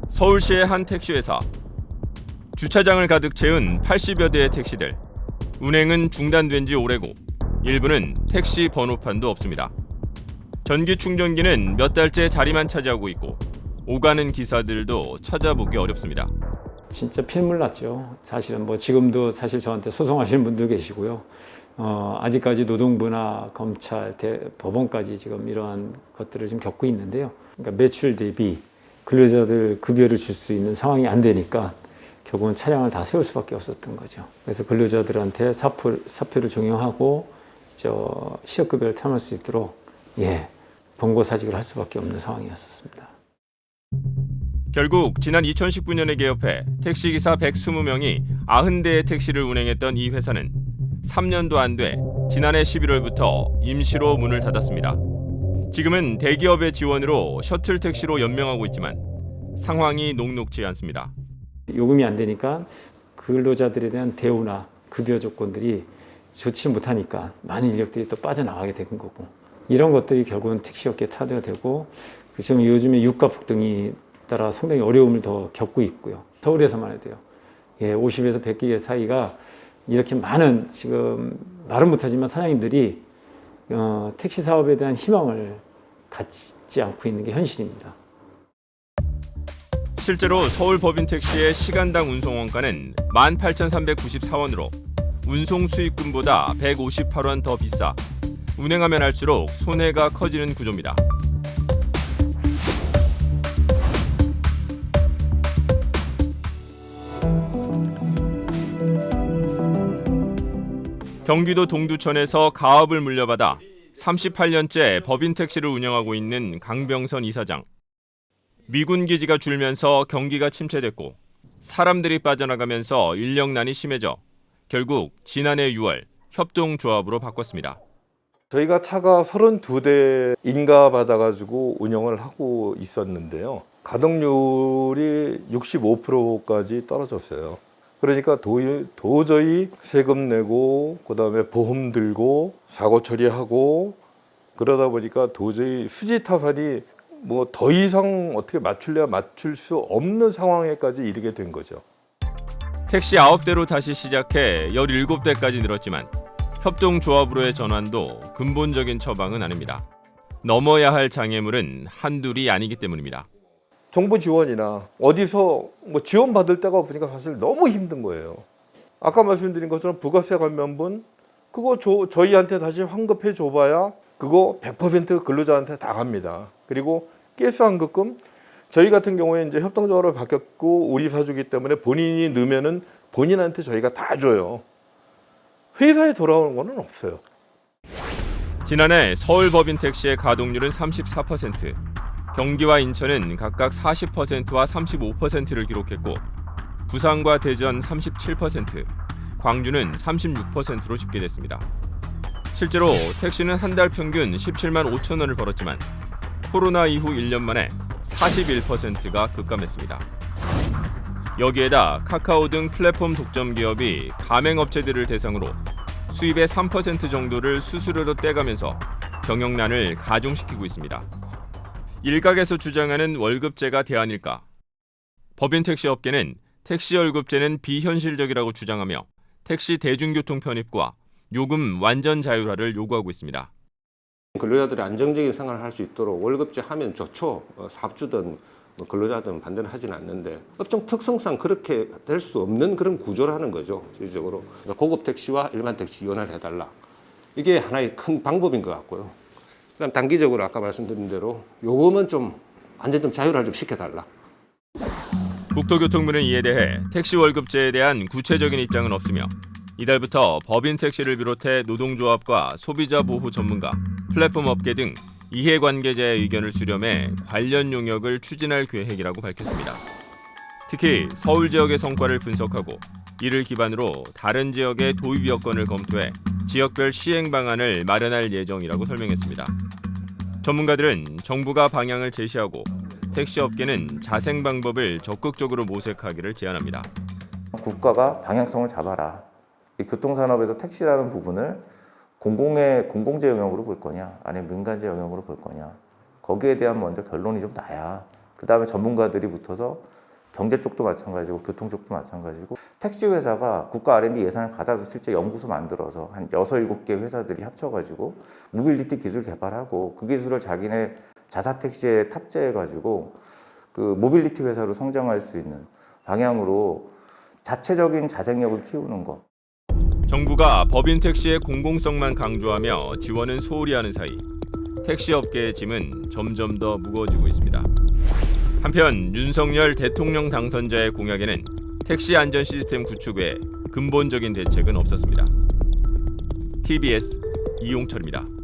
서울시의 한 택시회사. 주차장을 가득 채운 80여 대의 택시들. 운행은 중단된 지 오래고 일부는 택시 번호판도 없습니다. 전기 충전기는 몇 달째 자리만 차지하고 있고 오가는 기사들도 찾아보기 어렵습니다. 진짜 필물 났죠. 사실은 지금도 사실 저한테 소송하시는 분도 계시고요. 아직까지 노동부나 검찰, 법원까지 지금 이러한 것들을 좀 겪고 있는데요. 그러니까 매출 대비 근로자들 급여를 줄 수 있는 상황이 안 되니까 결국은 차량을 다 세울 수밖에 없었던 거죠. 그래서 근로자들한테 사표를 종용하고 실업급여를 탐할 수 있도록 권고사직을 할 수밖에 없는 상황이었습니다. 결국 지난 2019년에 개업해 택시기사 120명이 90대의 택시를 운행했던 이 회사는 3년도 안 돼 지난해 11월부터 임시로 문을 닫았습니다. 지금은 대기업의 지원으로 셔틀 택시로 연명하고 있지만 상황이 녹록지 않습니다. 요금이 안 되니까 근로자들에 대한 대우나 급여 조건들이 좋지 못하니까 많은 인력들이 또 빠져나가게 된 거고, 이런 것들이 결국은 택시업계에 타도가 되고, 지금 요즘에 유가 폭등이 따라 상당히 어려움을 더 겪고 있고요. 서울에서만 해도요. 50에서 100개 사이가 이렇게 많은, 지금 말은 못하지만 사장님들이 택시 사업에 대한 희망을 갖지 않고 있는 게 현실입니다. 실제로 서울 법인 택시의 시간당 운송 원가는 18,394원으로 운송 수익금보다 158원 더 비싸 운행하면 할수록 손해가 커지는 구조입니다. 경기도 동두천에서 가업을 물려받아 38년째 법인 택시를 운영하고 있는 강병선 이사장. 미군 기지가 줄면서 경기가 침체됐고 사람들이 빠져나가면서 인력난이 심해져 결국 지난해 6월 협동조합으로 바꿨습니다. 저희가 차가 32대 인가받아가지고 운영을 하고 있었는데요. 가동률이 65%까지 떨어졌어요. 그러니까 도저히 세금 내고 그다음에 보험 들고 사고 처리하고 그러다 보니까 도저히 수지 타산이 더 이상 어떻게 맞출래야 맞출 수 없는 상황에까지 이르게 된 거죠. 택시 9대로 다시 시작해 17대까지 늘었지만 협동조합으로의 전환도 근본적인 처방은 아닙니다. 넘어야 할 장애물은 한둘이 아니기 때문입니다. 정부 지원이나 어디서 지원 받을 데가 없으니까 사실 너무 힘든 거예요. 아까 말씀드린 것처럼 부가세 감면분 그거 저희한테 다시 환급해 줘봐야 그거 100% 근로자한테 다 갑니다. 그리고 가스 환급금 저희 같은 경우에 이제 협동조합으로 바뀌었고 우리 사주기 때문에 본인이 넣으면은 본인한테 저희가 다 줘요. 회사에 돌아오는 거는 없어요. 지난해 서울 법인 택시의 가동률은 34%, 경기와 인천은 각각 40%와 35%를 기록했고 부산과 대전 37%, 광주는 36%로 집계됐습니다. 실제로 택시는 한 달 평균 17만 5천 원을 벌었지만 코로나 이후 1년 만에 41%가 급감했습니다. 여기에다 카카오 등 플랫폼 독점 기업이 가맹업체들을 대상으로 수입의 3% 정도를 수수료로 떼가면서 경영난을 가중시키고 있습니다. 일각에서 주장하는 월급제가 대안일까? 법인 택시업계는 택시 월급제는 비현실적이라고 주장하며 택시 대중교통 편입과 요금 완전 자율화를 요구하고 있습니다. 근로자들이 안정적인 생활을 할 수 있도록 월급제 하면 좋죠. 사업주든 근로자든 반대는 하지는 않는데 업종 특성상 그렇게 될 수 없는 그런 구조라는 거죠. 실질적으로 고급 택시와 일반 택시 이원을 해달라. 이게 하나의 큰 방법인 것 같고요. 그다음 단기적으로 아까 말씀드린 대로 요금은 좀 완전 좀 자율화 좀 시켜달라. 국토교통부는 이에 대해 택시 월급제에 대한 구체적인 입장은 없으며 이달부터 법인 택시를 비롯해 노동조합과 소비자 보호 전문가, 플랫폼 업계 등 이해관계자의 의견을 수렴해 관련 용역을 추진할 계획이라고 밝혔습니다. 특히 서울 지역의 성과를 분석하고 이를 기반으로 다른 지역의 도입 여건을 검토해 지역별 시행 방안을 마련할 예정이라고 설명했습니다. 전문가들은 정부가 방향을 제시하고 택시업계는 자생 방법을 적극적으로 모색하기를 제안합니다. 국가가 방향성을 잡아라. 이 교통산업에서 택시라는 부분을 공공재 영역으로 볼 거냐, 아니면 민간재 영역으로 볼 거냐. 거기에 대한 먼저 결론이 좀 나야 그다음에 전문가들이 붙어서 경제 쪽도 마찬가지고 교통 쪽도 마찬가지고 택시 회사가 국가 R&D 예산을 받아서 실제 연구소 만들어서 한 6, 7개 회사들이 합쳐가지고 모빌리티 기술 개발하고 그 기술을 자기네 자사 택시에 탑재해가지고 그 모빌리티 회사로 성장할 수 있는 방향으로 자체적인 자생력을 키우는 것. 정부가 법인 택시의 공공성만 강조하며 지원은 소홀히 하는 사이 택시 업계의 짐은 점점 더 무거워지고 있습니다. 한편 윤석열 대통령 당선자의 공약에는 택시 안전 시스템 구축 외에 근본적인 대책은 없었습니다. TBS 이용철입니다.